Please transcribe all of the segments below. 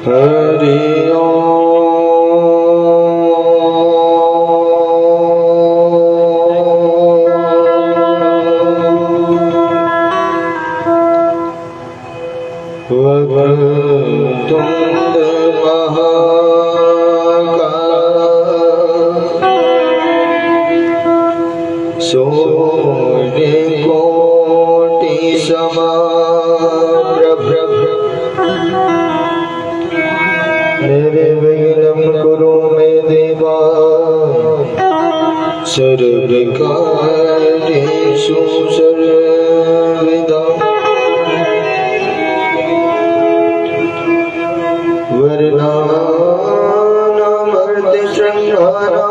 हरि वक्रतुंड महाकाय सूर्यकोटि समप्रभ निर्विघ्नं कुरु मे देवा सर्वकार्येषु सर्वदा वर्णानामर्थे शृङ्गारा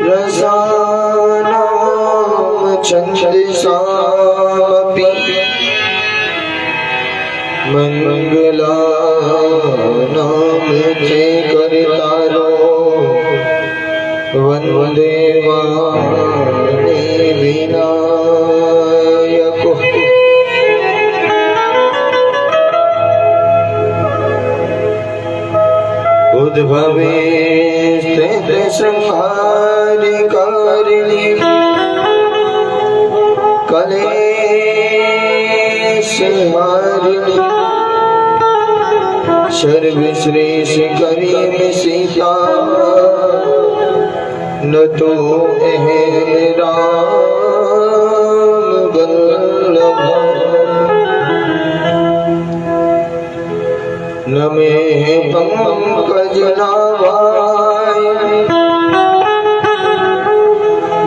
रसानां छन्दसामपि मंगलानां चे करतारो वन्दे वाणी विनायको उद्भवे स्थिति संहारि कारिणि कलेश हारिणि सर्वश्रेष्ठ करीम सीता न तो राम वल्लभ न में पंकज नावाय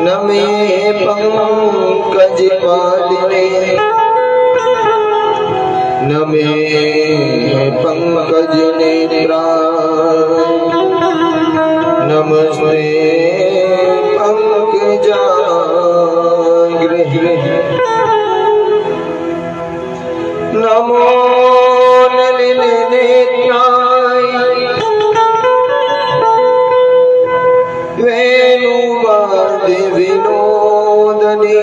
न में पंकज पालिने न में पंकज नेत्राय नमस्ते पंकजाग्रे नमो नलिनेत्राय वेणुवाद्य विनोदने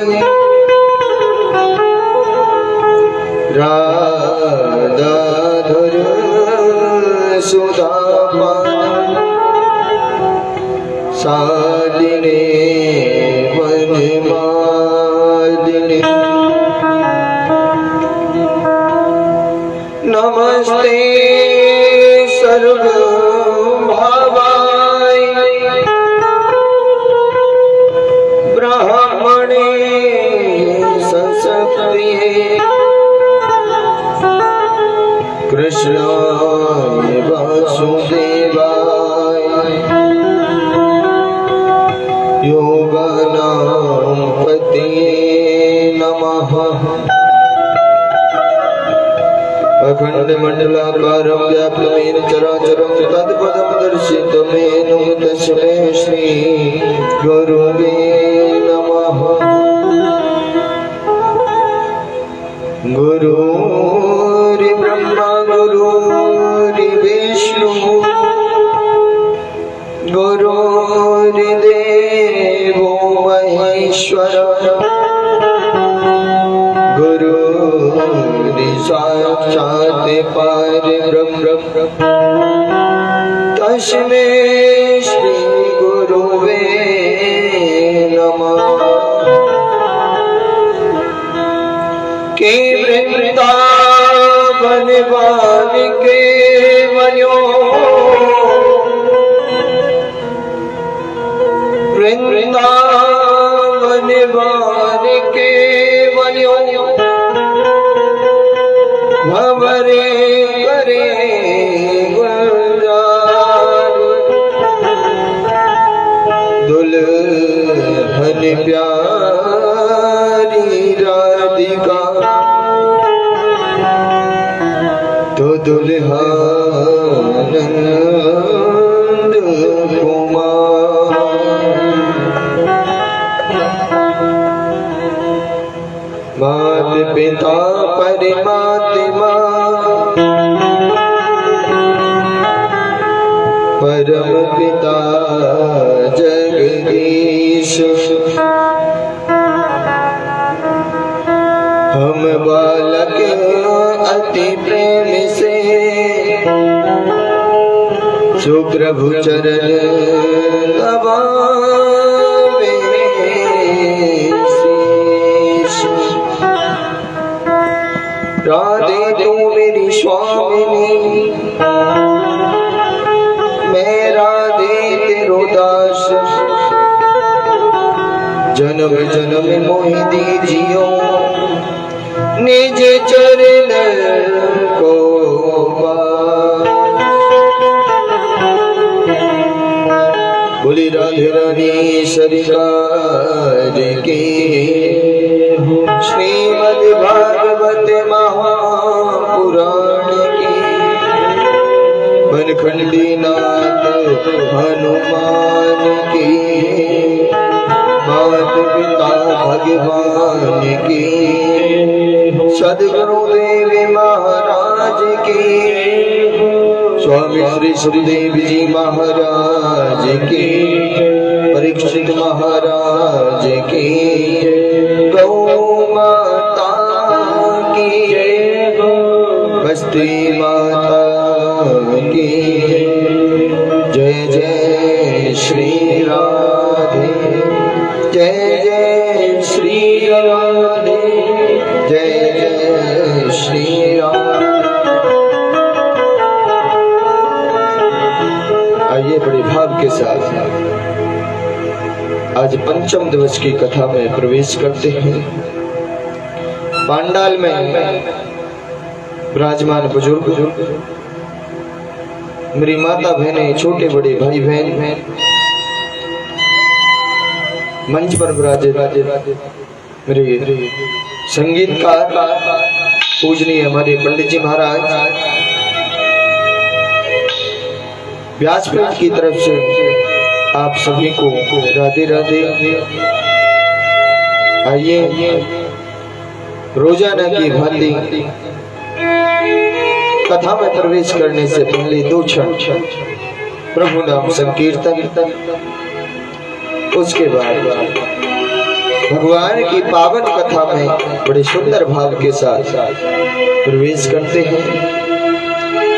राधाधुर सुधापान शालिने वनमालिने नमस्ते सर्वभावाय ब्राह्मणे संस्कृते कृष्णाय वासुदेवाय योगानां पतये नमः। अखण्डमण्डलाकारं व्याप्तमेन चराचरं तत्पदं दर्शितमेन तस्मै श्री गुरुवे नमः। गुरुर्ब्रह्मा गुरुर्विष्णु गुरुर्देवो महेश्वरः साक्षात् परब्रह्म तस्मै श्री गुरुवे नमः। के वृंदावन के वन्यो वृंदावन के वन्यो भवरे करे गुलजार दुल्हन प्यारी राधिका तो दुल्हा नंद कुमार मात पिता परमात्मा परम पिता जगदीश हम बालक अति प्रेम से जो प्रभु चरण दबावे शीश। राधे तू मेरी स्वामिनी, मैं राधे तेरो दास, जन्म जन्म मोहि दीजियो निज चरण को पास। बोली राधे रानी सरकार की, श्रीमद् भागवत महापुराण की, बनखंडी नाथ हनुमान की, मात पिता भगवान की, सद्गुरुदेव महाराज की, स्वामी श्री सुखदेव जी महाराज की, परीक्षित महाराज की, गौ माता की, बस्ती माता की। जय जय श्री राधे, जय जय श्री राधे, जय जय श्री राधे। आइए बड़े भाव के साथ आज पंचम दिवस की कथा में प्रवेश करते हैं। पांडाल में विराजमान बुजुर्ग, मेरी माता बहनें, छोटे बड़े भाई बहन, मंच पर विराजे मेरे संगीतकार पूजनीय हमारे पंडित जी महाराज, व्यासपीठ की तरफ से आप सभी को राधे राधे। आइए रोजाना की भांति कथा में प्रवेश करने से पहले 2 क्षण प्रभु नाम संकीर्तन, उसके बाद भगवान की पावन कथा में बड़े सुंदर भाव के साथ प्रवेश करते हैं।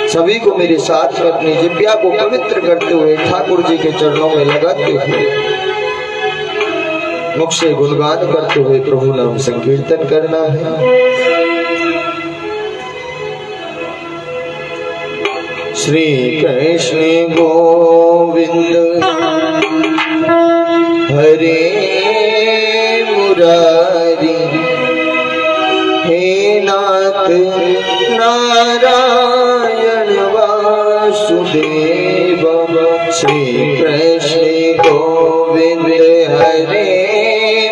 सभी को मेरे साथ में अपनी जिह्वा को पवित्र करते हुए ठाकुर जी के चरणों में लगाते हुए मुख से गुणगान करते हुए प्रभु नाम संकीर्तन करना है। श्री कृष्ण गोविंद हरे मुरारी, हे नाथ नारायण वासुदेव। श्री कृष्ण गोविंद हरे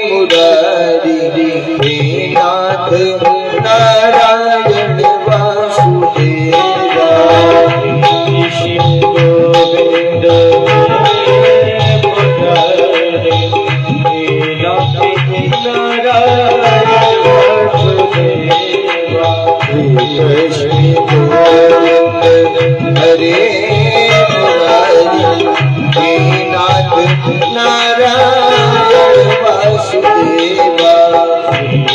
मुरारी, हे नाथ नारायण वासुदेव। गोविंद कृष्ण गोविंद हरे मुरारी, हे नाथ नारायण वासुदेवा।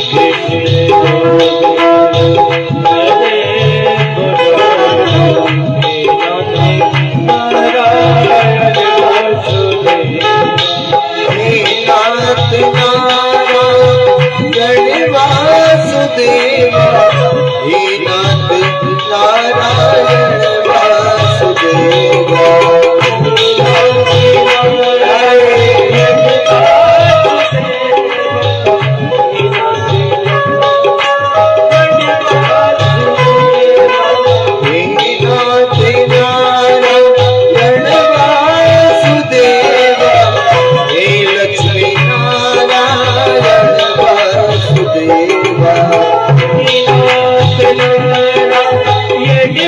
कृष्ण गोविंद हरे मुरारी, नारायण वासुदेवा। हे नाथ नारायण वासुदेवा, हे नाथ नारायण वासुदेवा। ये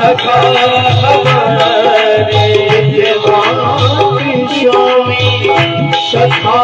सखा हमारे स्वामी सखा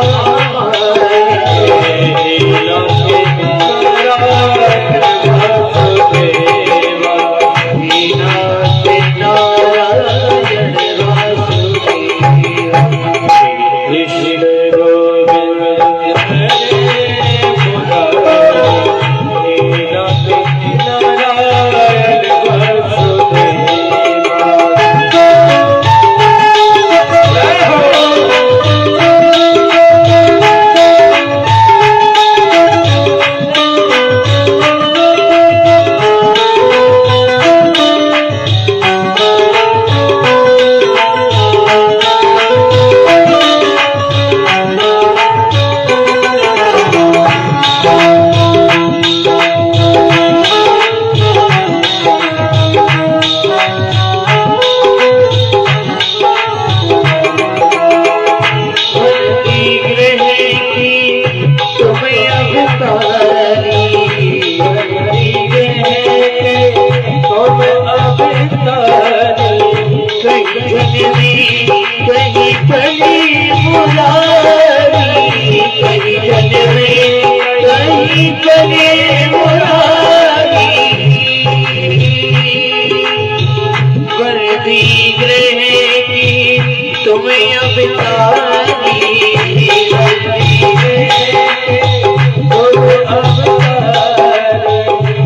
तुम्हें अब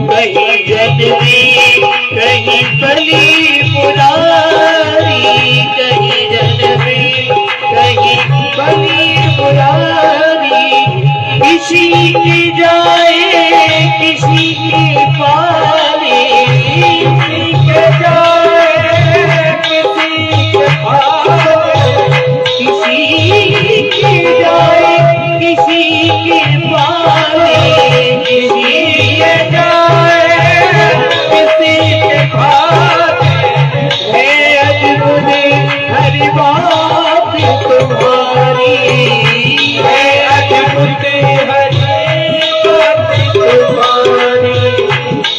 कहीं जनवी कहीं बली मुरारी कहीं जनवी कहीं बली मुरारी किसी की जाए किसी की पारी किसी के जाए किसी के पारी किसी की जाए किसी की पारी किसी के जाए किसी के पारी है अजूबे हरी बात तुम्हारी है अजूबे हरी बात तुम्हारी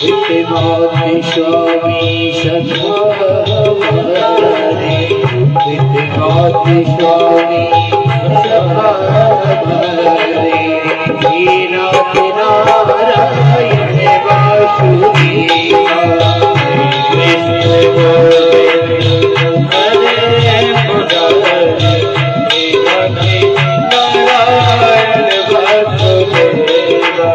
विद्यमान स्वामी सखा हमारे विद्यमान स्वामी सखा हमारे नाथ नारायण वासुदेवा कृष्ण गोविंद हरे मुरारी नारायण वासुदेवा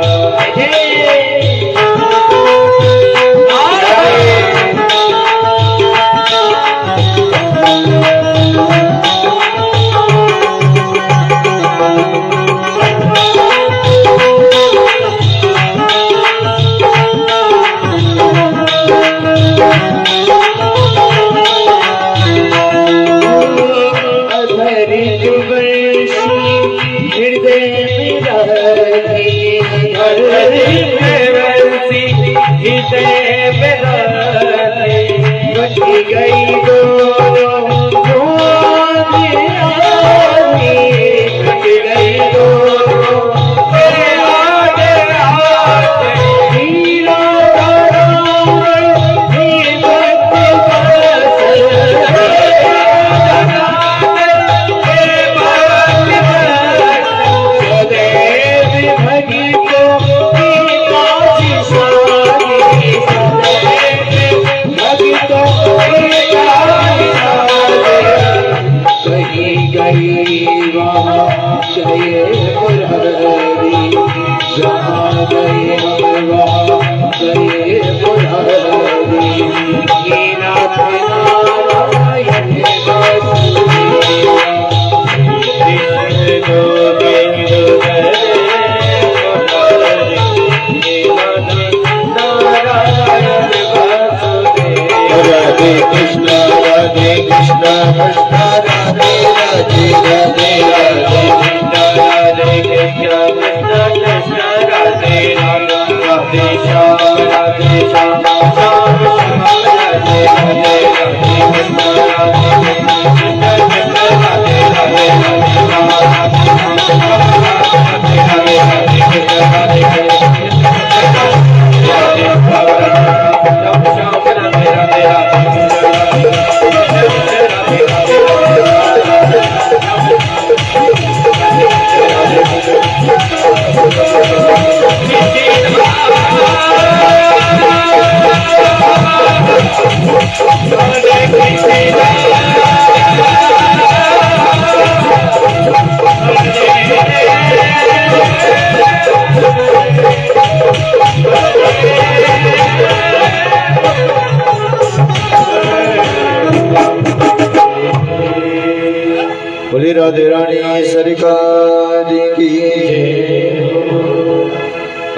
बोली राधे रानी सरकार की जय।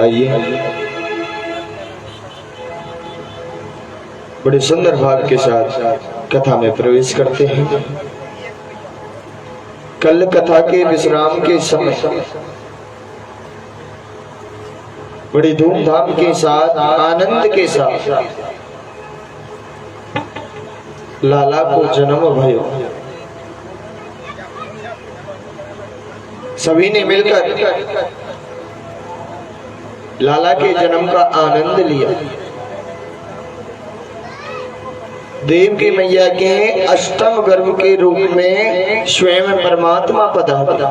आइए बड़े सुंदर भाव के साथ कथा में प्रवेश करते हैं। कल कथा के विश्राम के समय बड़ी धूमधाम के साथ आनंद के साथ लाला को जन्म भयो। सभी ने मिलकर लाला के जन्म का आनंद लिया। देव की मैया के अष्टम गर्भ के रूप में स्वयं परमात्मा पधारा।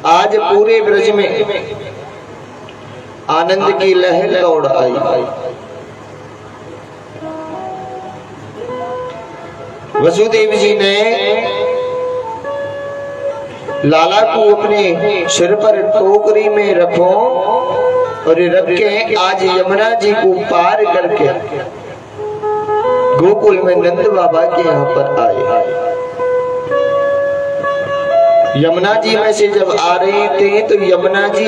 आज पूरे ब्रज में आनंद की लहर दौड़ आई। वसुदेव जी ने लाला को अपने सिर पर टोकरी में रखो और रख के आज यमुना जी को पार करके गोकुल में नंद बाबा के यहाँ पर आए। यमुना जी में से जब आ रहे थे तो यमुना जी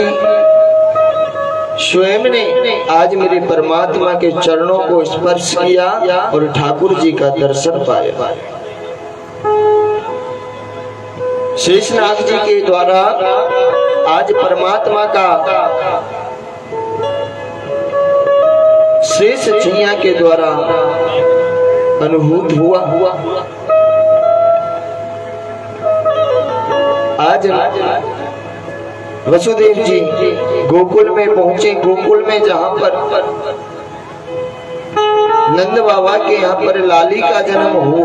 स्वयं ने आज मेरे परमात्मा के चरणों को स्पर्श किया और ठाकुर जी का दर्शन पाया। शेषनाग जी के द्वारा आज परमात्मा का शेष छैया के द्वारा अनुभूत हुआ। आज वसुदेव जी गोकुल में पहुंचे। गोकुल में जहां पर नंद बाबा के यहाँ पर लाली का जन्म हो,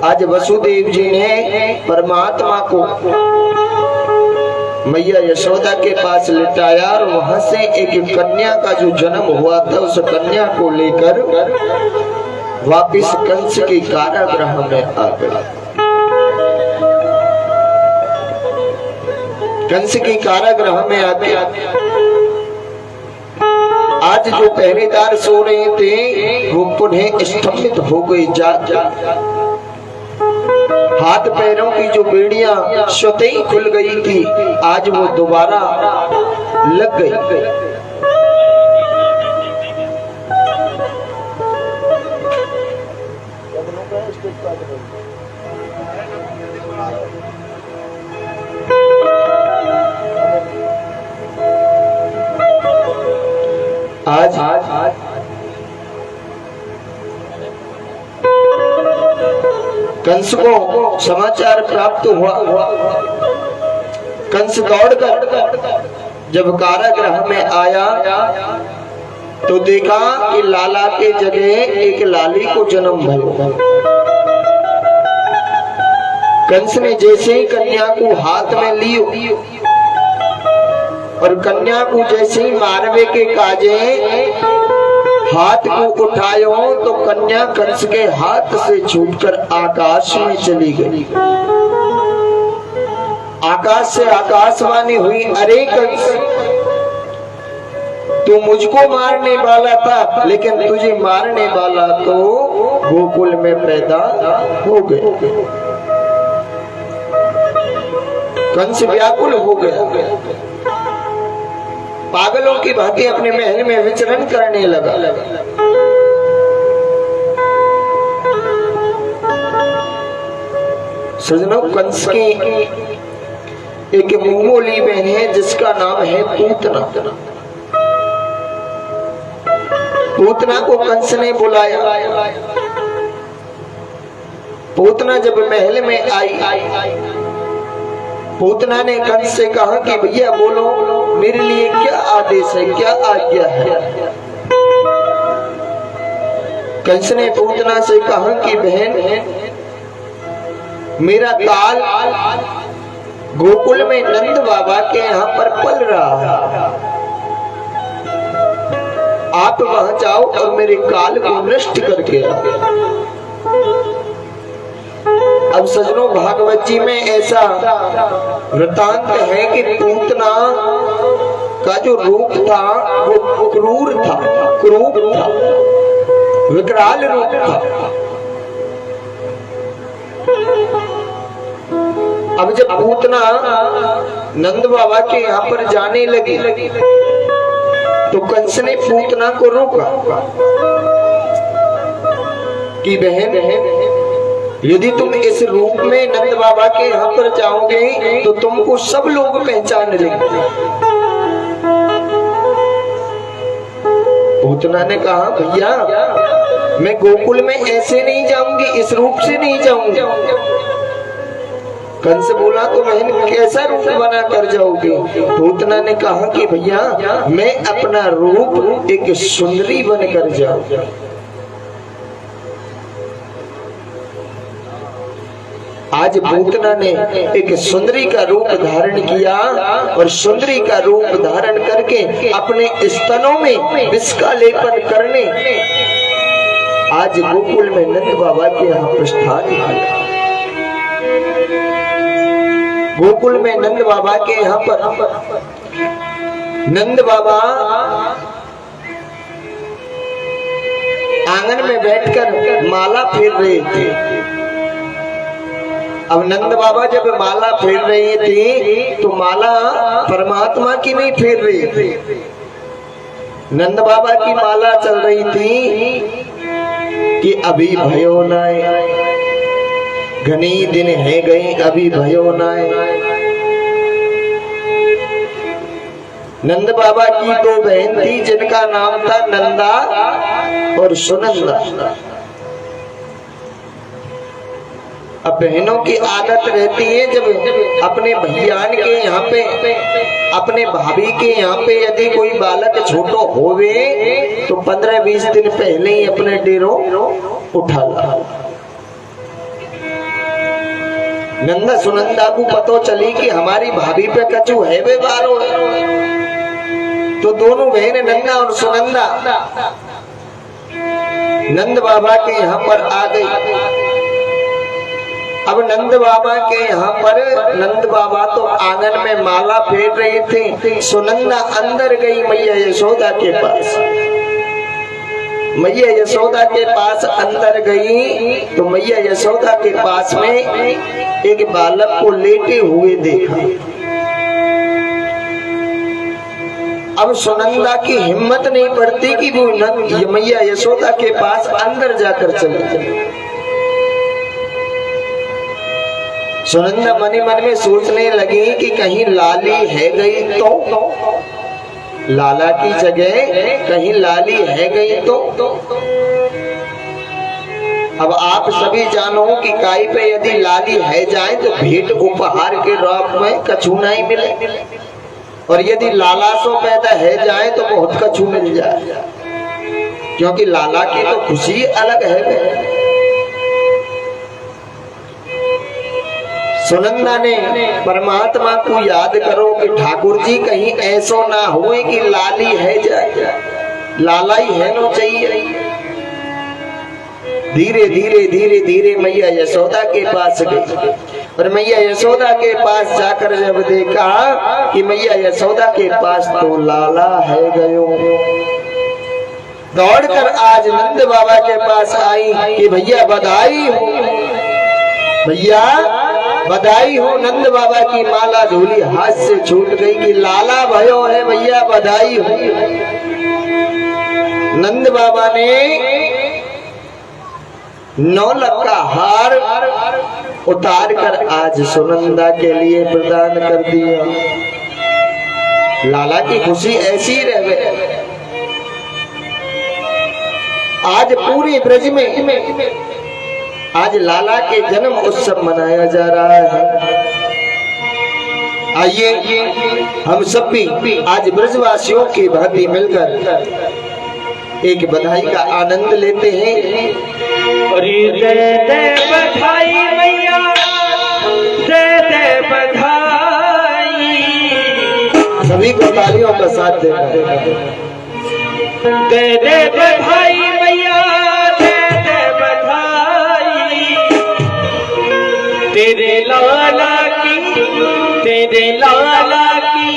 आज वसुदेव जी ने परमात्मा को मैया यशोदा के पास लिटाया और वहां से एक कन्या का जो जन्म हुआ था उस कन्या को लेकर वापिस कंस के कारागृह में आ गए। कंस के कारागृह में आके आज जो पहरेदार सो रहे थे वो पुनः स्तंभित हो गए। हाथ पैरों की जो बेड़ियां स्वतः ही खुल गई थी आज वो दोबारा लग गई। आज कंस को समाचार प्राप्त हुआ। कंस दौड़कर जब कारागृह में आया तो देखा कि लाला के जगह एक लाली को जन्म हुआ। कंस ने जैसे ही कन्या को हाथ में लियो और कन्या को जैसे ही मारवे के काजे हाथ को उठायो तो कन्या कंस के हाथ से छूटकर आकाश में चली गई। आकाश से आकाशवाणी हुई, अरे कंस, तू मुझको मारने वाला था लेकिन तुझे मारने वाला तो गोकुल में पैदा हो गया। कंस व्याकुल हो गया, पागलों की भांति अपने महल में विचरण करने लगा। सजनों, कंस की एक मुंहमोली बहन है जिसका नाम है पूतना। पूतना को कंस ने बुलाया। पूतना जब महल में आई, पूतना ने कंस से कहा कि भैया बोलो मेरे लिए क्या आदेश है, क्या आज्ञा है? कंस ने पूतना से कहा कि बहन, मेरा काल गोकुल में नंद बाबा के यहाँ पर पल रहा है, आप वहां जाओ और मेरे काल को नष्ट करके आओ। अब सजनों, भागवत जी में ऐसा वृतांत है कि पूतना का जो रूप था वो क्रूर था, क्रूप था, विकराल रूप था। अब जब पूतना नंद बाबा के यहाँ पर जाने लगी तो कंस ने पूतना को रोका कि बहन, यदि तुम इस रूप में नंद बाबा के यहाँ पर जाओगे तो तुमको सब लोग पहचान लेंगे। पूतना ने कहा, भैया मैं गोकुल में ऐसे नहीं जाऊंगी, इस रूप से नहीं जाऊंगी। कंस बोला, तो बहन कैसा रूप बना कर जाओगे? पूतना ने कहा कि भैया मैं अपना रूप एक सुंदरी बनकर जाऊंगा। आज पूतना ने एक सुंदरी का रूप धारण किया और सुंदरी का रूप धारण करके अपने स्तनों में विष का लेपन करने आज गोकुल में नंद बाबा के यहाँ प्रस्थान किया। गोकुल में नंद बाबा के यहाँ पर नंद बाबा आंगन में बैठकर माला फेर रहे थे। अब नंद बाबा जब माला फेर रहे थे तो माला परमात्मा की नहीं फेर रही थी, नंद बाबा की माला चल रही थी कि अभी भयो नाय, घनी दिन है गए अभी भयो नाय। नंद बाबा की दो बहन थी जिनका नाम था नंदा और सुनंदा। अब बहनों की आदत रहती है जब अपने भैयान के यहाँ पे, अपने भाभी के यहाँ पे यदि कोई बालक छोटो होवे तो 15-20 दिन पहले ही अपने डेरों उठा ला। नंदा सुनंदा को पतो चली कि हमारी भाभी पे कछु है वे बारो, तो दोनों बहन नंदा और सुनंदा नंद बाबा के यहाँ पर आ गई। अब नंद बाबा के यहाँ पर नंद बाबा तो आंगन में माला फेर रहे थे, सुनंदा अंदर गई मैया यशोदा के पास। मैया यशोदा के पास अंदर गई तो मैया यशोदा के पास में एक बालक को लेटे हुए देखा। अब सुनंदा की हिम्मत नहीं पड़ती कि वो मैया यशोदा के पास अंदर जाकर चली जाए। सुनंदा मनी मन में सोचने लगी कि कहीं लाली है गई तो, लाला की जगह कहीं लाली है गई तो। अब आप सभी जानो कि काई पे यदि लाली है जाए तो भेंट उपहार के रूप में कछु नहीं मिले, और यदि लाला सो पैदा है जाए तो बहुत कछु मिल जाए, क्योंकि लाला की तो खुशी अलग है। सुनंदा ने परमात्मा को याद करो कि ठाकुर जी कहीं ऐसो ना हुए कि लाली है जाए, लाला ही है नो चाहिए। धीरे धीरे धीरे धीरे मैया यशोदा के पास गई और मैया यशोदा के पास जाकर जब देखा कि मैया यशोदा के पास तो लाला है गयो, दौड़कर आज नंद बाबा के पास आई कि भैया बधाई हो, भैया बधाई हो, नंद बाबा की माला झोली हाथ से छूट गई कि लाला भयो है, भैया बधाई हो। नंद बाबा ने 9 लाख का हार उतार कर आज सुनंदा के लिए प्रदान कर दिया। लाला की खुशी ऐसी रह गई। आज पूरे ब्रज में आज लाला के जन्म उत्सव मनाया जा रहा है। आइए हम सब भी आज ब्रजवासियों की भांति मिलकर एक बधाई का आनंद लेते हैं। अरे दे दे बधाई मैया, दे दे बधाई, सभी को तालियों का साथ देना। दे दे बधाई मैया, दे दे बधाई, तेरे लाला की, तेरे लाला की,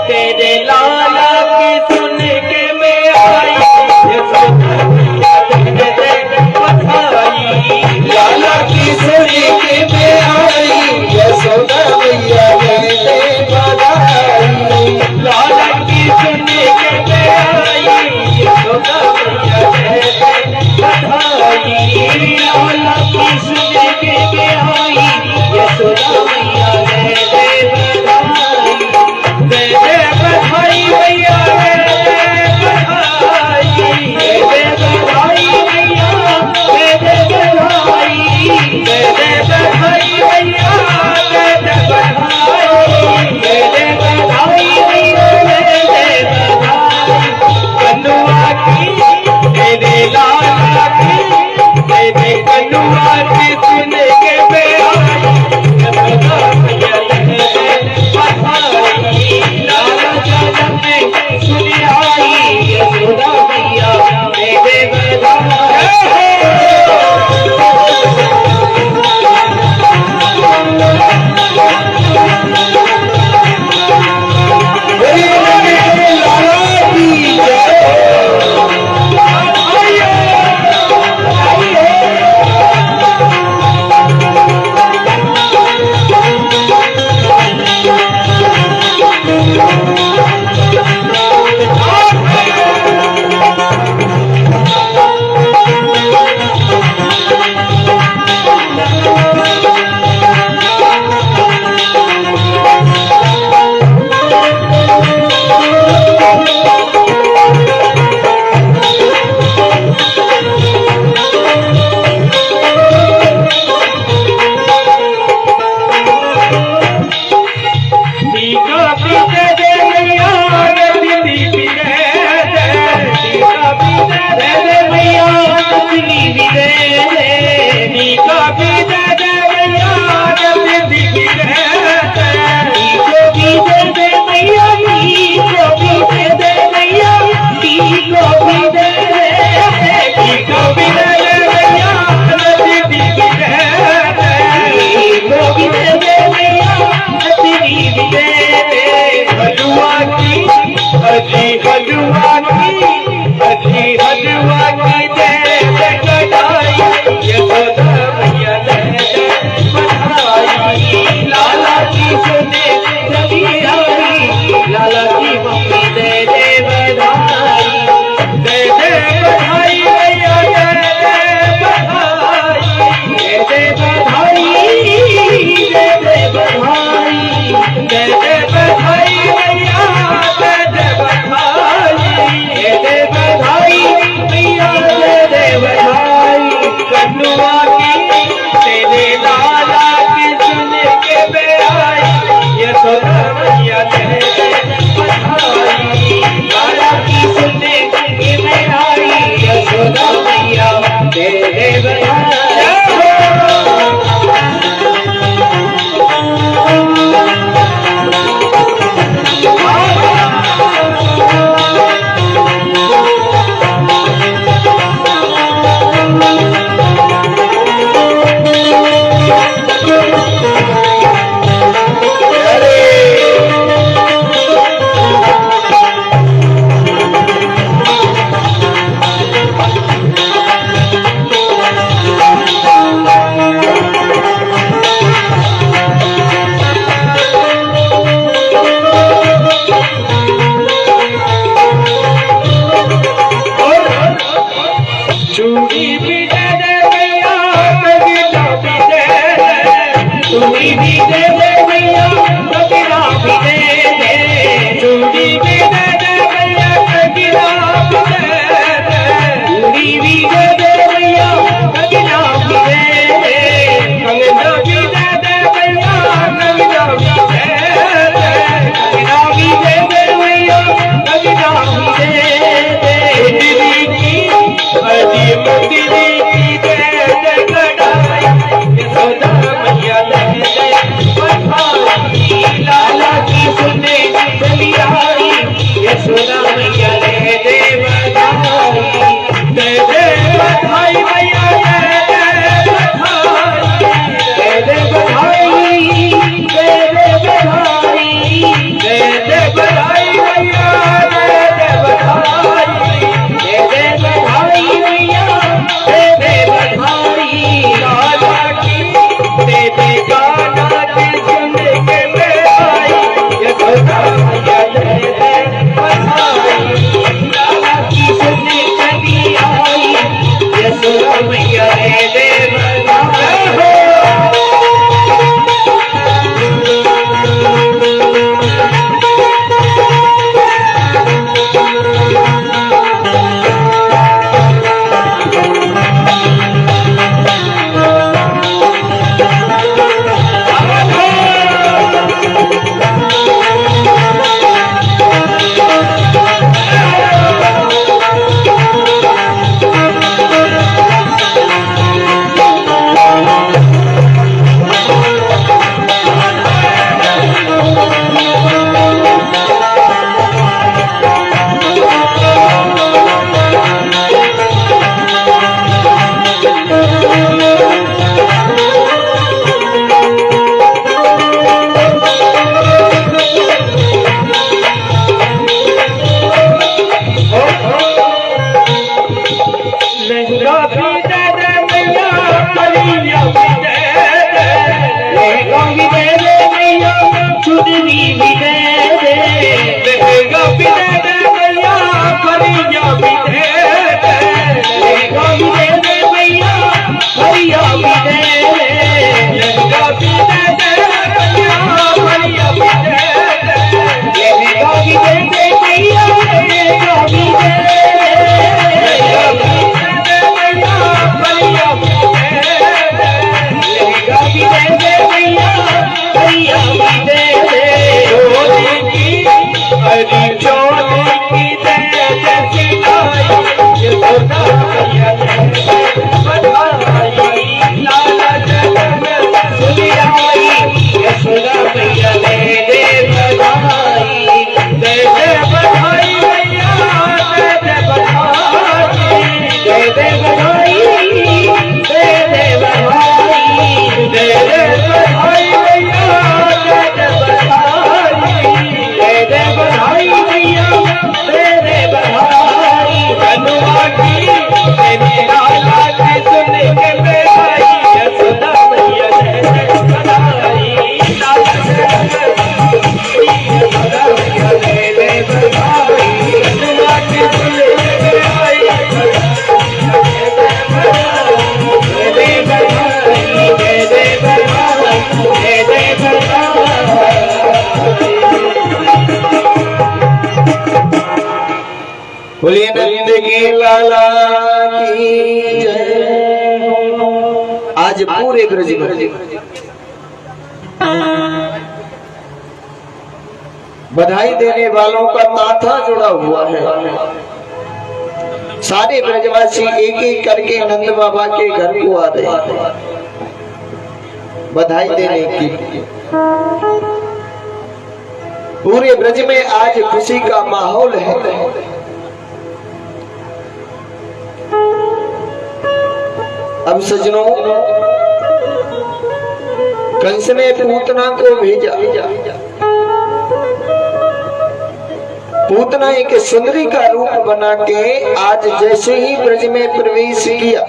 तेरे लाला की सुन के मैं आई, दे दे बधाई, लाला की सुन के मैं आई, यशोदा मैया दे दे बधाई। लाला की सुन के मैं आई, यशोदा मैया दे दे बधाई, लाला की सुन के मैं आई, यशोदा मैया दे दे बधाई, दे दे बधाई मैया, बोलिए नंद की लाला की जय। आज पूरे ब्रज में बधाई देने वालों का तांता जुड़ा हुआ है। सारे ब्रजवासी एक एक करके नंद बाबा के घर को आ रहे हैं बधाई देने की। पूरे ब्रज में आज खुशी का माहौल है। अब सजनों, कंस ने पूतना को भेजा। पूतना एक सुंदरी का रूप बना के आज जैसे ही ब्रज में प्रवेश किया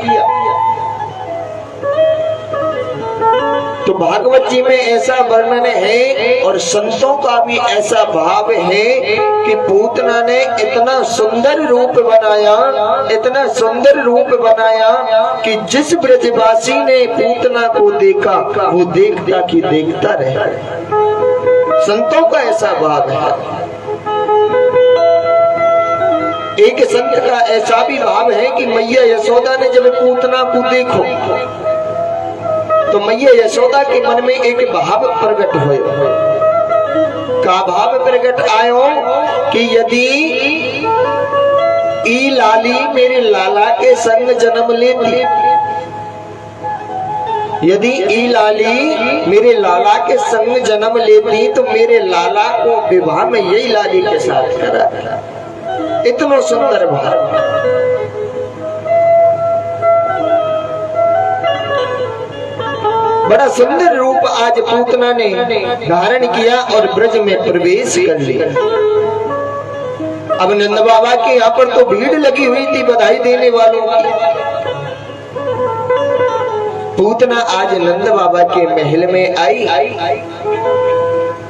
तो भागवत जी में ऐसा वर्णन है और संतों का भी ऐसा भाव है कि पूतना ने इतना सुंदर रूप बनाया, इतना सुंदर रूप बनाया कि जिस ब्रजवासी ने पूतना को देखा वो देखता कि देखता रह। संतों का ऐसा भाव है। एक संत का ऐसा भी भाव है कि मैया यशोदा ने जब पूतना को देखो तो मैया यशोदा के मन में एक भाव प्रकट हुए। का भाव प्रकट आयो कि यदि ई लाली मेरे लाला के संग जन्म लेती, यदि ई लाली मेरे लाला के संग जन्म लेती तो मेरे लाला को विवाह में यही लाली के साथ करा। इतना सुंदर भाव। बड़ा सुंदर रूप आज पूतना ने धारण किया और ब्रज में प्रवेश कर लिया। अब नंद बाबा के यहाँ पर तो भीड़ लगी हुई थी बधाई देने वालों की। पूतना आज नंद बाबा के महल में आई,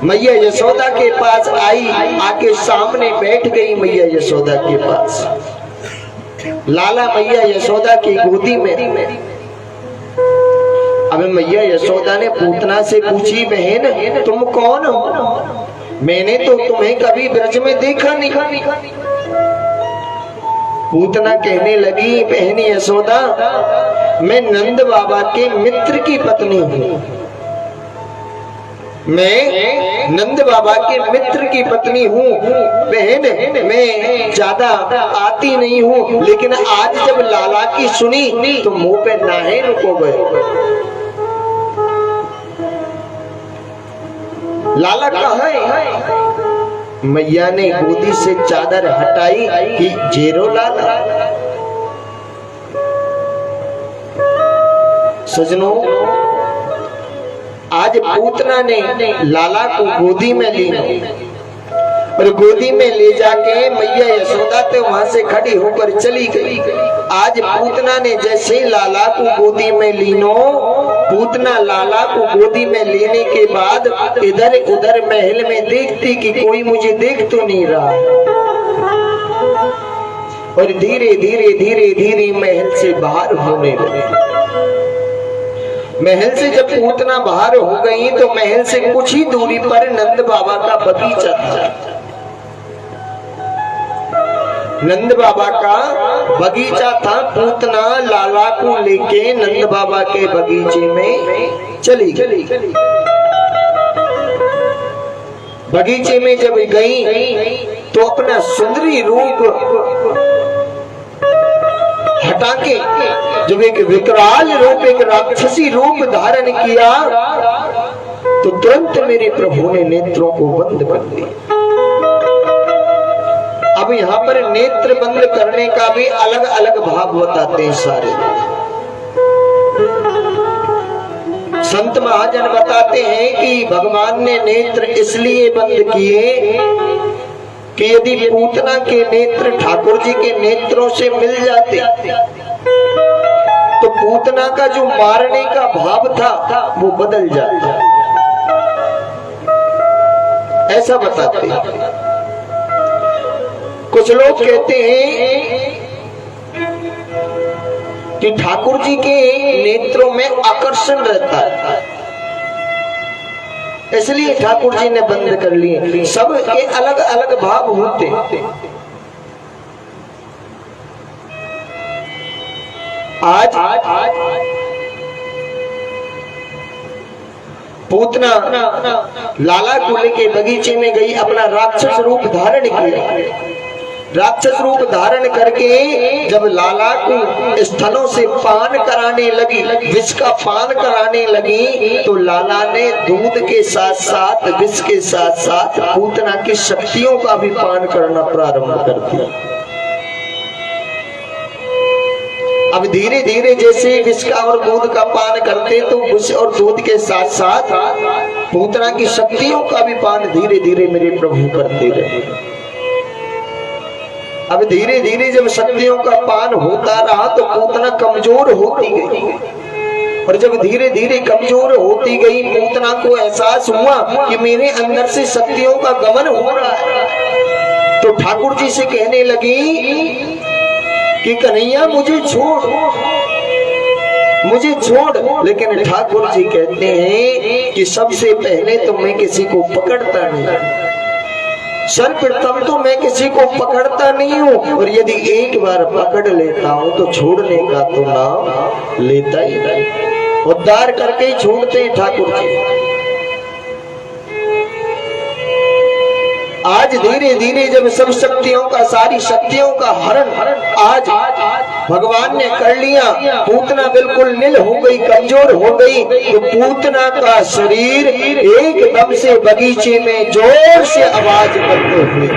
मैया यशोदा के पास आई, आके सामने बैठ गई मैया यशोदा के पास। लाला मैया यशोदा की गोदी में। अब मैया यशोदा ने पूतना से पूछी, बहन तुम कौन हो? मैंने तो तुम्हें कभी ब्रज में देखा नहीं। पूतना कहने लगी, बहन यशोदा मैं नंद बाबा के मित्र की पत्नी हूँ। मैं नंद बाबा के मित्र की पत्नी हूँ। बहन मैं ज्यादा आती नहीं हूँ, लेकिन आज जब लाला की सुनी तो मुंह पे नाहे रुको गए। लाला कहाँ है? मैया ने गोदी से चादर हटाई कि जेरो लाला। सजनों, आज पूतना ने लाला को गोदी में ली और गोदी में ले जाके मैया यशोदा तो वहां से खड़ी होकर चली गई। आज पूतना ने जैसे लाला को गोदी में लीनो, पूतना लाला को गोदी में लेने के बाद इधर उधर महल में देखती कि कोई मुझे देख तो नहीं रहा, और धीरे धीरे धीरे धीरे महल से बाहर होने लगी। महल से जब पूतना बाहर हो गई तो महल से कुछ ही दूरी पर नंद बाबा का बगीचा था। नंद बाबा का बगीचा था। पूतना लाला को लेके नंद बाबा के बगीचे में चली गई। बगीचे में जब गई तो अपना सुंदरी रूप हटा के जब एक विकराल रूप, एक राक्षसी रूप धारण किया तो तुरंत मेरे प्रभु ने नेत्रों को बंद कर दिया। अब यहाँ पर नेत्र बंद करने का भी अलग अलग भाव बताते हैं सारे संत महाजन। बताते हैं कि भगवान ने नेत्र इसलिए बंद किए कि यदि पूतना के नेत्र ठाकुर जी के नेत्रों से मिल जाते तो पूतना का जो मारने का भाव था वो बदल जाता। ऐसा बताते हैं। कुछ लोग कहते हैं कि ठाकुर जी के नेत्रों में आकर्षण रहता है, इसलिए ठाकुर जी ने बंद कर लिए। सब के अलग अलग भाव होते। आज पूतना लाला को लेके बगीचे में गई, अपना राक्षस रूप धारण किया। राक्षस रूप धारण करके जब लाला को स्थलों से पान कराने लगी, विष का पान कराने लगी, तो लाला ने दूध के साथ साथ विष के साथ साथ पूतना की शक्तियों का भी पान करना प्रारंभ कर दिया। अब धीरे धीरे जैसे विष का और दूध का पान करते तो विष और दूध के साथ साथ पूतना की शक्तियों का भी पान धीरे धीरे मेरे प्रभु करते रहे। अब धीरे धीरे जब शक्तियों का पान होता रहा तो पूतना कमजोर होती गई, और जब धीरे धीरे कमजोर होती गई पूतना को एहसास हुआ कि मेरे अंदर से शक्तियों का गमन हो रहा है, तो ठाकुर जी से कहने लगी कि कन्हैया मुझे छोड़। लेकिन ठाकुर जी कहते हैं कि सबसे पहले तो मैं किसी को पकड़ता नहीं, सर्वप्रथम तो मैं किसी को पकड़ता नहीं हूँ, और यदि एक बार पकड़ लेता हूँ तो छोड़ने का तो नाम लेता ही नहीं, उद्धार करके ही छोड़ते हैं ठाकुर जी। आज धीरे धीरे जब सब शक्तियों का, सारी शक्तियों का हरण आज भगवान ने कर लिया, पूतना बिल्कुल नील हो गई, कमजोर हो गई, तो पूतना का शरीर एकदम से बगीचे में जोर से आवाज करते हुए।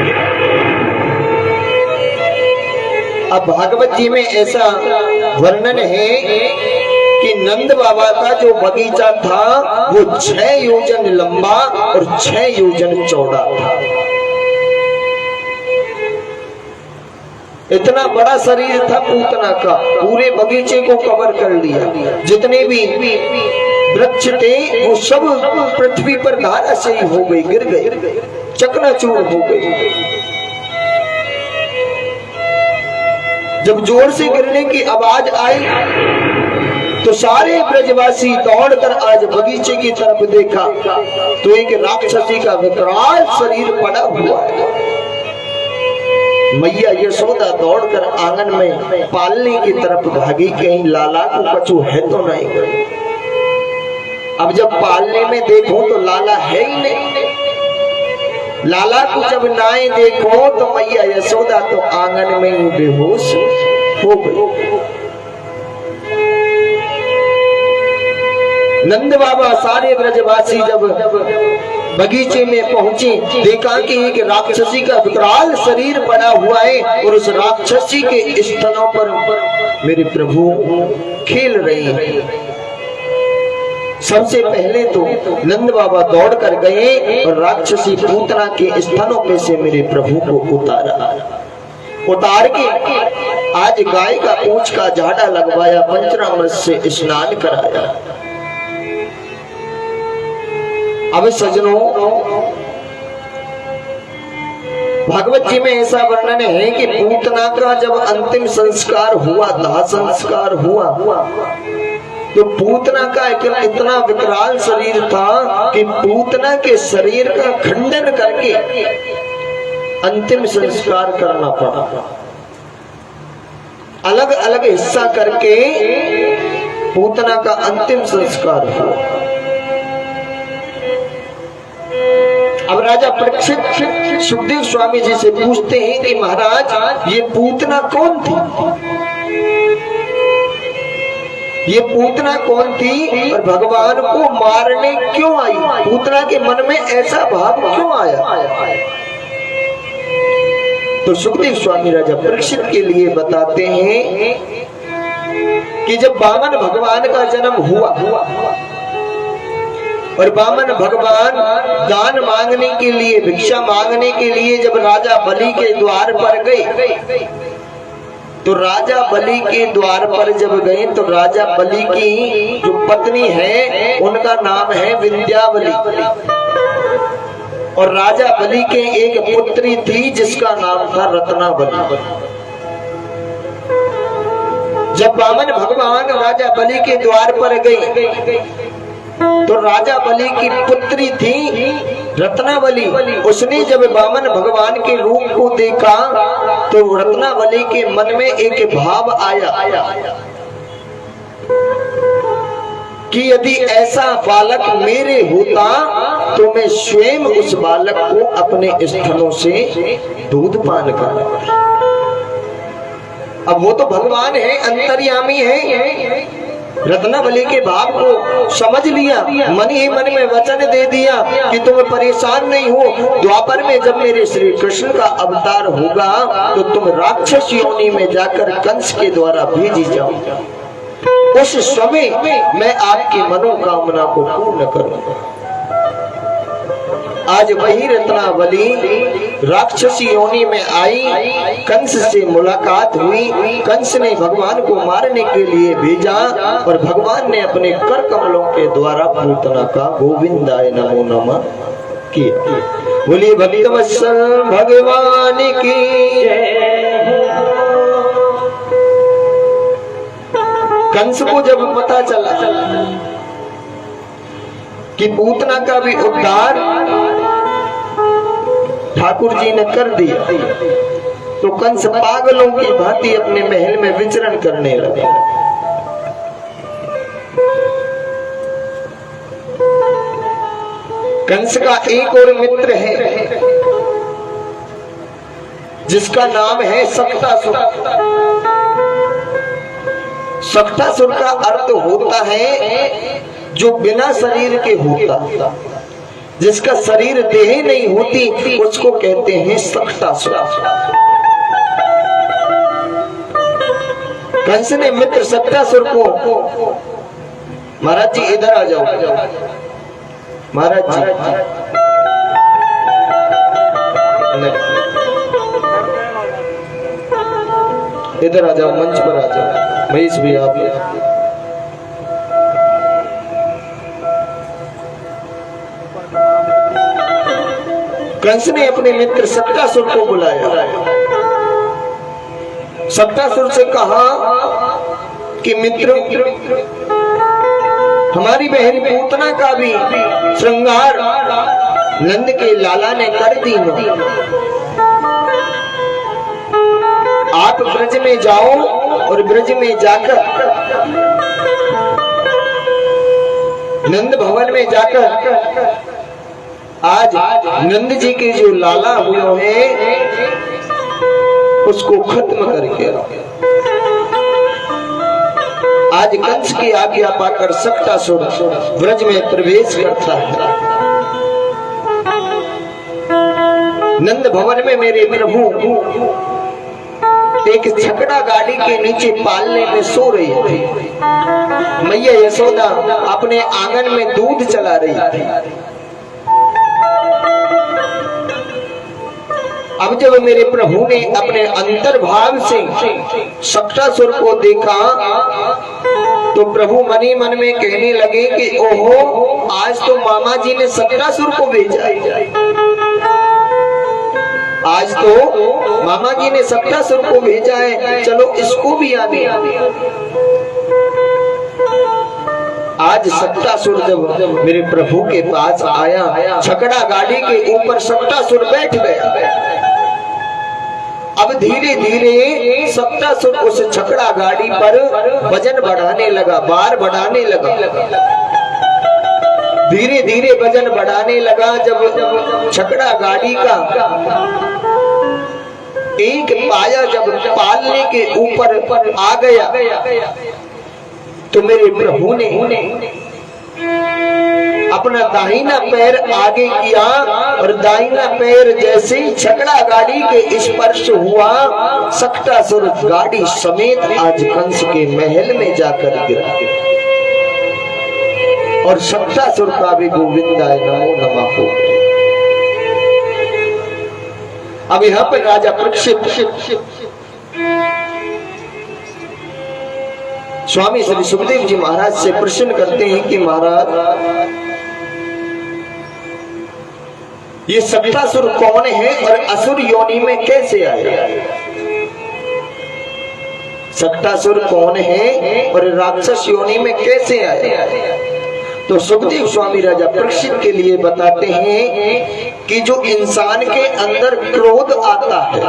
अब भागवत जी में ऐसा वर्णन है कि नंद बाबा का जो बगीचा था वो 6 योजन लंबा और 6 योजन चौड़ा था। इतना बड़ा शरीर था पूतना का, पूरे बगीचे को कवर कर लिया। जितने भी वृक्ष थे वो सब पृथ्वी पर धाराशायी हो गई, गिर गए, चकनाचूर हो गई। जब जोर से गिरने की आवाज आई तो सारे ब्रजवासी दौड़कर आज बगीचे की तरफ देखा तो एक राक्षसी का विकराल शरीर पड़ा हुआ है। मैया यशोदा दौड़कर आंगन में पालने की तरफ भागी, कहीं लाला को कछु है तो नहीं गई। अब जब पालने में देखो तो लाला है ही नहीं। लाला को जब नाए देखो तो मैया यशोदा तो आंगन में ही बेहोश हो गई। नंद बाबा सारे ब्रजवासी जब बगीचे में पहुंचे, देखा कि एक राक्षसी का विकराल शरीर पड़ा हुआ है और उस राक्षसी के स्तनों पर मेरे प्रभु खेल रहे हैं। सबसे पहले तो नंद बाबा दौड़ कर गए और राक्षसी पूतना के स्तनों पे से मेरे प्रभु को उतारा। उतार के आज गाय का पूंछ का झाड़ा लगवाया, पंचामृत से स्नान कराया। अब सज्जनों, भागवत जी में ऐसा वर्णन है कि पूतना का जब अंतिम संस्कार हुआ, दाह संस्कार हुआ, तो पूतना का इतना विकराल शरीर था कि पूतना के शरीर का खंडन करके अंतिम संस्कार करना पड़ा। अलग अलग हिस्सा करके पूतना का अंतिम संस्कार हुआ। अब राजा परीक्षित सुखदेव स्वामी जी से पूछते हैं कि महाराज ये पूतना कौन थी? ये पूतना कौन थी और भगवान को मारने क्यों आई? पूतना के मन में ऐसा भाव क्यों आया? तो सुखदेव स्वामी राजा परीक्षित के लिए बताते हैं कि जब वामन भगवान का जन्म हुआ और वामन भगवान दान मांगने के लिए, भिक्षा मांगने के लिए जब राजा बलि के द्वार पर गए, तो राजा बलि के द्वार पर जब गए तो राजा बलि की जो पत्नी है उनका नाम है विंध्यावली, और राजा बलि के एक पुत्री थी जिसका नाम था रत्नावली। जब वामन भगवान राजा बलि के द्वार पर गए तो राजा बलि की पुत्री थी रत्नावली। उसने जब वामन भगवान के रूप को देखा तो रत्नावली के मन में एक भाव आया कि यदि ऐसा बालक मेरे होता तो मैं स्वयं उस बालक को अपने स्तनों से दूध पान कराता। अब वो तो भगवान है, अंतर्यामी है। रत्नावली के भाव को समझ लिया, मन ही मन में वचन दे दिया कि तुम परेशान नहीं हो। द्वापर में जब मेरे श्री कृष्ण का अवतार होगा तो तुम राक्षस योनि में जाकर कंस के द्वारा भेजी जाओ। उस समय मैं आपकी मनोकामना को पूर्ण करूंगा। आज वही रत्नावली राक्षसी योनि में आई, कंस से मुलाकात हुई। कंस ने भगवान को मारने के लिए भेजा और भगवान ने अपने कर कमलों के द्वारा पूतना का गोविंदाय नमो नमः किया। बोलिए भक्तवत्सल भगवान की जय। कंस को जब पता चला कि पूतना का भी उद्धार ठाकुर जी ने कर दिया तो कंस पागलों की भांति अपने महल में विचरण करने लगा। कंस का एक और मित्र है जिसका नाम है सक्तासुर। सक्तासुर का अर्थ होता है जो बिना शरीर के होता, जिसका शरीर देह नहीं होती उसको कहते हैं सक्तासुर। कंस ने मित्र सक्तासुर को, महाराज जी इधर आ जाओ, महाराज जी इधर आ जाओ, मंच पर आ जाओ। महेश भी आप कंस ने अपने मित्र सक्तासुर को बुलाया। सक्तासुर से कहा कि मित्र, हमारी बहन पूतना का भी श्रृंगार नंद के लाला ने कर दी। आप ब्रज में जाओ और ब्रज में जाकर नंद भवन में जाकर आज नंद जी के जो लाला हुए हैं उसको खत्म करके आज कंस की आज्ञा पाकर सक्तासुर ब्रज में प्रवेश करता है। नंद भवन में मेरे प्रभु एक छकड़ा गाड़ी के नीचे पालने में सो रही थी। मैया यशोदा अपने आंगन में दूध चला रही थी। अब जब मेरे प्रभु ने अपने अंतर्भाव से सक्तासुर को देखा तो प्रभु मन ही मन में कहने लगे कि ओहो, आज तो मामा जी ने सक्तासुर को भेजा है। आज तो मामा जी ने सक्तासुर को भेजा है, चलो इसको भी आने। आज सक्तासुर जब मेरे प्रभु के पास आया, छकड़ा गाड़ी के ऊपर सक्तासुर बैठ गया। अब धीरे धीरे सक्तासुर उस छकड़ा गाड़ी पर वजन बढ़ाने लगा, भार बढ़ाने लगा। धीरे धीरे वजन बढ़ाने लगा। जब छकड़ा गाड़ी का एक पाया जब पालने के ऊपर आ गया तो मेरे प्रभु ने अपना दाहिना पैर आगे किया और दाहिना पैर जैसे ही छकड़ा गाड़ी के स्पर्श हुआ, सक्तासुर गाड़ी समेत आज कंस के महल में जाकर गिरा और सक्तासुर का भी गोविंदाय नमो नमः हो गया। अब यहाँ पर राजा परीक्षित स्वामी श्री सुखदेव जी महाराज से प्रश्न करते हैं कि महाराज, ये सक्तासुर कौन है और असुर योनि में कैसे आया? सक्तासुर कौन है और राक्षस योनि में कैसे आया? तो सुखदेव स्वामी राजा परीक्षित के लिए बताते हैं कि जो इंसान के अंदर क्रोध आता है,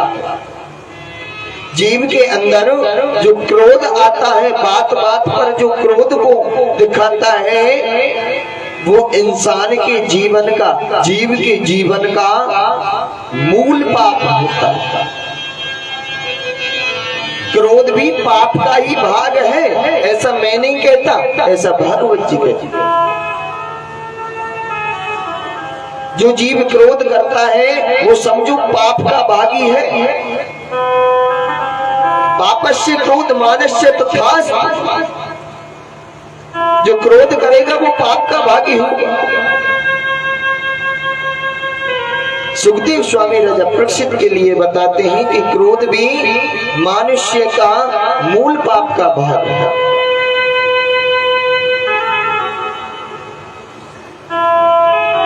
जीव के अंदर जो क्रोध आता है, बात बात पर जो क्रोध को दिखाता है, वो इंसान के जीवन का, जीव के जीवन का मूल पाप होता है। क्रोध भी पाप का ही भाग है, ऐसा मैं नहीं कहता, ऐसा भागवत जी कहते हैं। जो जीव क्रोध करता है वो समझो पाप का भागी है। पापस्य क्रोध मानस्य तथा, जो क्रोध करेगा वो पाप का भागी होगा। सुखदेव स्वामी राजा परीक्षित के लिए बताते हैं कि क्रोध भी मनुष्य का मूल पाप का भाग है।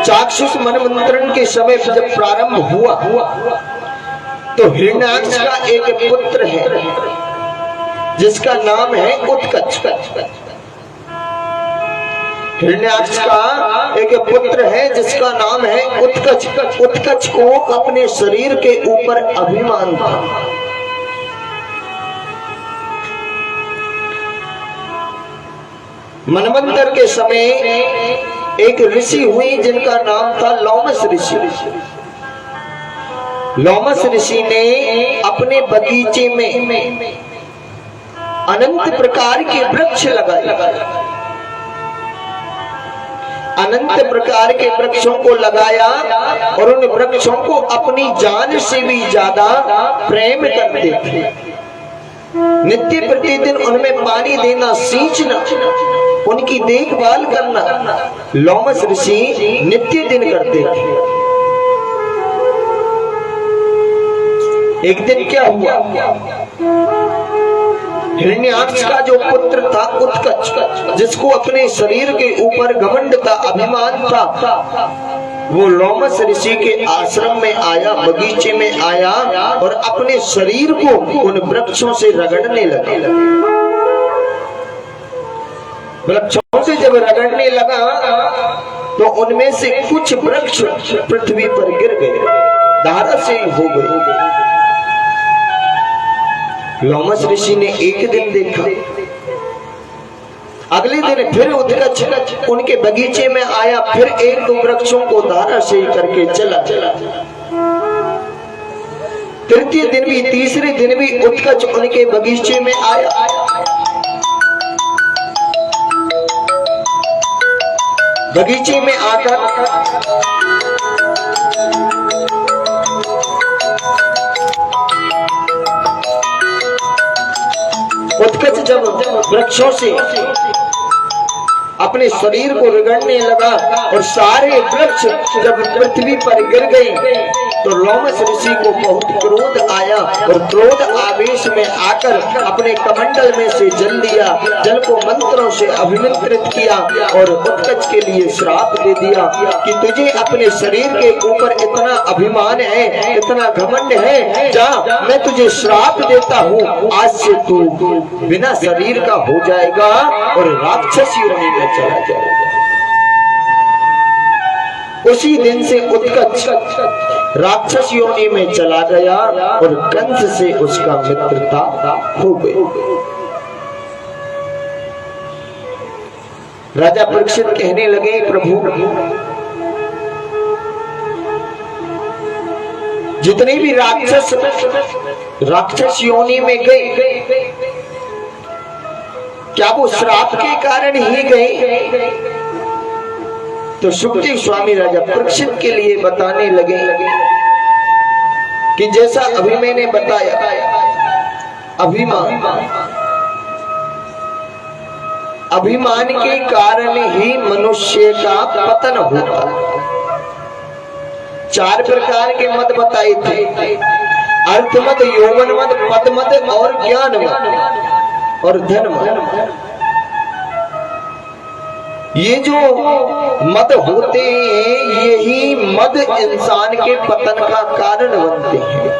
चाक्षुष मनमंत्रण के समय जब प्रारंभ हुआ तो हिरण्याक्ष का एक पुत्र है जिसका नाम है उत्कच। हिरण्याक्ष का एक पुत्र है जिसका नाम है उत्कच। उत्कच को अपने शरीर के ऊपर अभिमान था। मनवंतर के समय एक ऋषि हुई जिनका नाम था लोमस ऋषि। लोमस ऋषि ने अपने बगीचे में अनंत प्रकार के वृक्ष लगाए। अनंत प्रकार के वृक्षों को लगाया और उन वृक्षों को अपनी जान से भी ज्यादा प्रेम करते थे। नित्य प्रतिदिन उनमें पानी देना, सींचना, उनकी देखभाल करना लोमस ऋषि नित्य दिन करते थे। एक दिन क्या हुआ, हिरण्याक्ष का जो पुत्र था उत्कच, जिसको अपने शरीर के ऊपर घमंड था, अभिमान था, वो लोमस ऋषि के आश्रम में आया, बगीचे में आया और अपने शरीर को उन वृक्षों से रगड़ने लगा। वृक्षों से जब रगड़ने लगा तो उनमें से कुछ वृक्ष पृथ्वी पर गिर गए, धारा से हो गए। लोमस ऋषि ने एक दिन देखा, अगले दिन फिर उत्कच उनके बगीचे में आया, फिर एक दो वृक्षों को धारा से करके चला। तृतीय दिन भी, तीसरे दिन भी उत्कच उनके बगीचे में आया। बगीचे में आकर उत्कच जब वृक्षों से अपने शरीर को रगड़ने लगा और सारे वृक्ष जब पृथ्वी पर गिर गए तो लोमस ऋषि को बहुत क्रोध आया और क्रोध आवेश में आकर अपने कमंडल में से जल लिया, जल को मंत्रों से अभिमंत्रित किया और उत्कच के लिए श्राप दे दिया कि तुझे अपने शरीर के ऊपर इतना अभिमान है, इतना घमंड है, जा मैं तुझे श्राप देता हूँ, आज से तू बिना शरीर का हो जाएगा और राक्षस योनि में चला जाएगा। उसी दिन से उत्कच राक्षस योनि में चला गया और कंस से उसका मित्रता हो गई। राजा परीक्षित कहने लगे, प्रभु जितने भी राक्षस योनि में गए, क्या वो श्राप के कारण ही गए? तो सुखदेव स्वामी राजा परीक्षित के लिए बताने लगे कि जैसा अभी मैंने बताया, अभिमान के कारण ही मनुष्य का पतन होता है। 4 प्रकार के मत बताए थे, अर्थ मत, यौवन मत, पद मत और ज्ञान मत और धन मत। ये जो मद होते हैं, यही मद इंसान के पतन का कारण बनते हैं।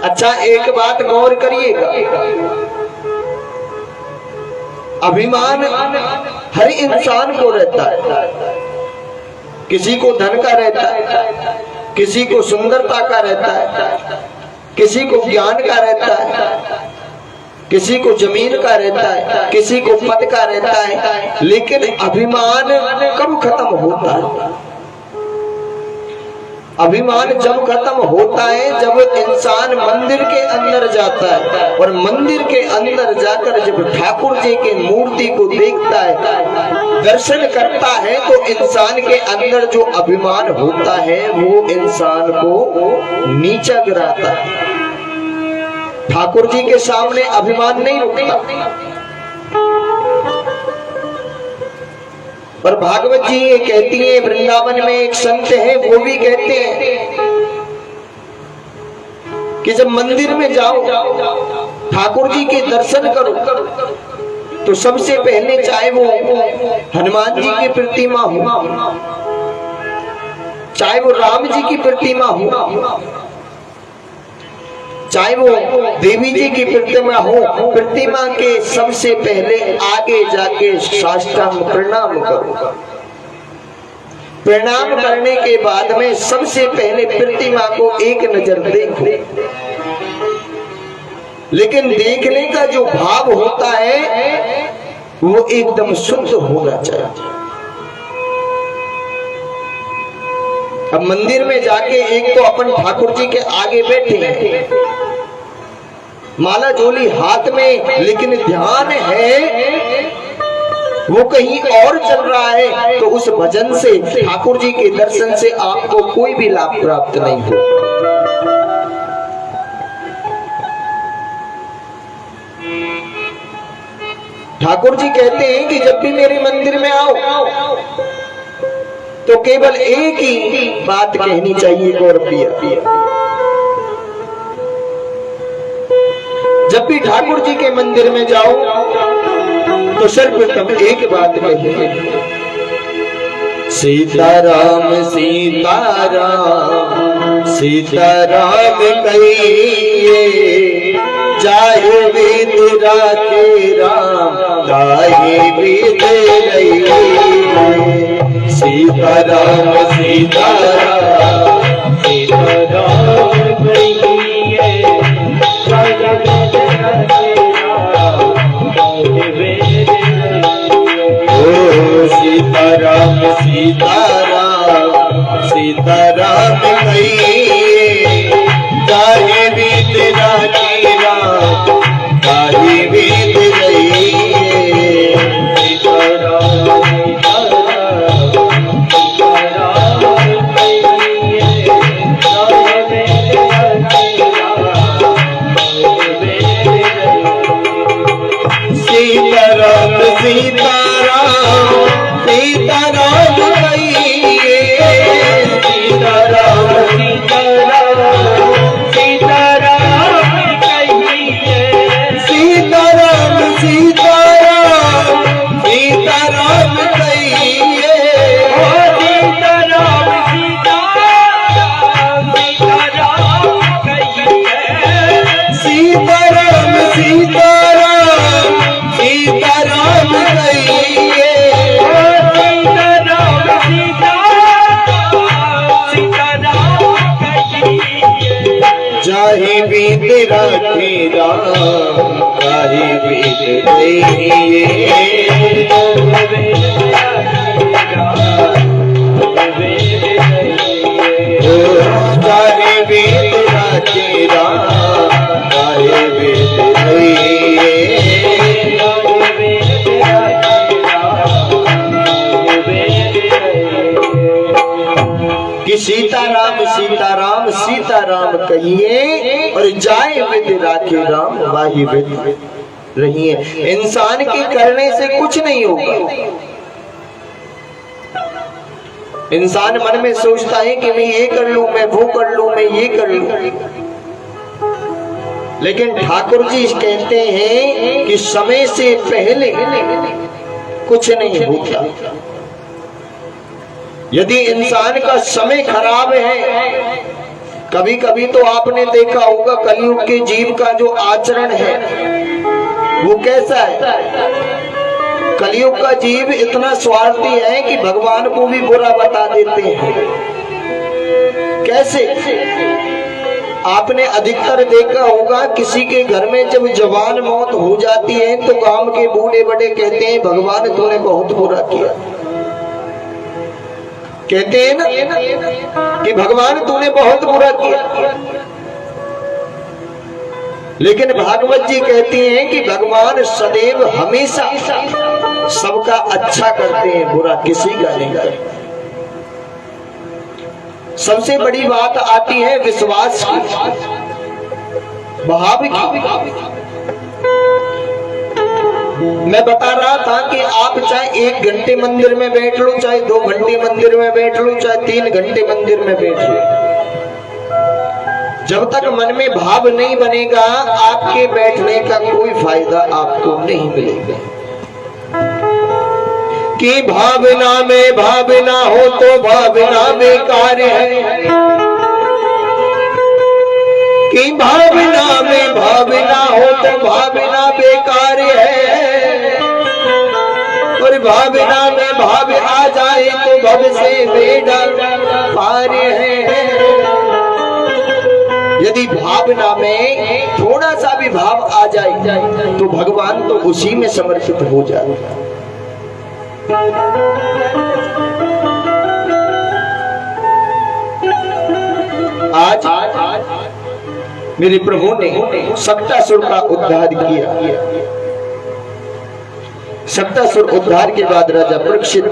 अच्छा, एक बात गौर करिएगा, अभिमान हर इंसान को रहता है। किसी को धन का रहता है, किसी को सुंदरता का रहता है, किसी को ज्ञान का रहता है, किसी को जमीन का रहता है, किसी को पद का रहता है, लेकिन अभिमान कब खत्म होता है? अभिमान जब खत्म होता है जब इंसान मंदिर के अंदर जाता है, और मंदिर के अंदर जाकर जब ठाकुर जी की मूर्ति को देखता है, दर्शन करता है, तो इंसान के अंदर जो अभिमान होता है वो इंसान को नीचा गिराता है। ठाकुर जी के सामने अभिमान नहीं उठता। और भागवत जी ये कहती है, वृंदावन में एक संत है वो भी कहते हैं कि जब मंदिर में जाओ, ठाकुर जी के दर्शन करो, तो सबसे पहले चाहे वो हनुमान जी की प्रतिमा हो, चाहे वो राम जी की प्रतिमा हो, चाहे वो देवी जी की प्रतिमा हो, प्रतिमा के सबसे पहले आगे जाके साष्टांग प्रणाम करो। प्रणाम करने के बाद में सबसे पहले प्रतिमा को एक नजर देखो, लेकिन देखने का जो भाव होता है वो एकदम शुद्ध होना चाहिए। अब मंदिर में जाके एक तो अपन ठाकुर जी के आगे बैठे हैं, माला झोली हाथ में, लेकिन ध्यान है वो कहीं और चल रहा है, तो उस भजन से, ठाकुर जी के दर्शन से आपको कोई भी लाभ प्राप्त नहीं हो। ठाकुर जी कहते हैं कि जब भी मेरे मंदिर में आओ तो केवल एक ही बात कहनी चाहिए, गौर पिया। जब भी ठाकुर जी के मंदिर में जाओ तो सर्वप्रथम एक बात कहिए, सीताराम सीताराम सीताराम कहिए, चाहे वेद राखे राम, चाहे वेद रहिए। सीताराम सीताराम सीताराम कहिए, सीताराम सीताराम सीताराम कहिए, चाहे वेद राखे राम, चाहे वेद रहिए। सीताराम सीताराम सीताराम सीताराम कहिए, सीताराम सीताराम सीताराम कहिए, सीताराम सीताराम सीताराम कहिए, सीताराम सीताराम सीताराम कहिए, सीताराम सीताराम सीताराम कहिए, सीताराम सीताराम कहिए, चाहे वेद राखे राम, चाहे वेद रहिए। चाहे वेद राखे राम, चाहे वेद रहिए। कि सीताराम सीताराम सीताराम कहिए, और जाए विद राखे राम, वाही विद रहिए। इंसान के करने से कुछ नहीं होगा। इंसान मन में सोचता है कि मैं ये कर लूं, मैं वो कर लूं, मैं ये कर लूं, लेकिन ठाकुर जी कहते हैं कि समय से पहले कुछ नहीं होता। यदि इंसान का समय खराब है, कभी कभी तो आपने देखा होगा कलयुग के जीव का जो आचरण है वो कैसा है। कलयुग का जीव इतना स्वार्थी है कि भगवान को भी बुरा बता देते हैं। कैसे? आपने अधिकतर देखा होगा किसी के घर में जब जवान मौत हो जाती है तो गांव के बूढ़े बड़े कहते हैं भगवान तूने बहुत बुरा किया। कहते हैं ना कि भगवान तूने बहुत बुरा किया। लेकिन भागवत जी कहती हैं कि भगवान सदैव हमेशा सबका अच्छा करते हैं, बुरा किसी का नहीं करते। सबसे बड़ी बात आती है विश्वास की, भाव की। मैं बता रहा था कि आप चाहे 1 घंटे मंदिर में बैठ लो, चाहे 2 घंटे मंदिर में बैठ लो, चाहे 3 घंटे मंदिर में बैठ लो, जब तक मन में भाव नहीं बनेगा आपके बैठने का कोई फायदा आपको नहीं मिलेगा। कि भावना में भावना हो तो भावना बेकार है, कि भावना में भावना हो तो भावना बेकार है, और भावना में भाव आ जाए तो भव से बेड़ा पार है। यदि भावना में थोड़ा सा भी भाव आ जाए तो भगवान तो उसी में समर्पित हो जाए। आज मेरे प्रभु ने सप्तासुर का उद्धार किया। सप्तासुर उद्धार के बाद राजा परीक्षित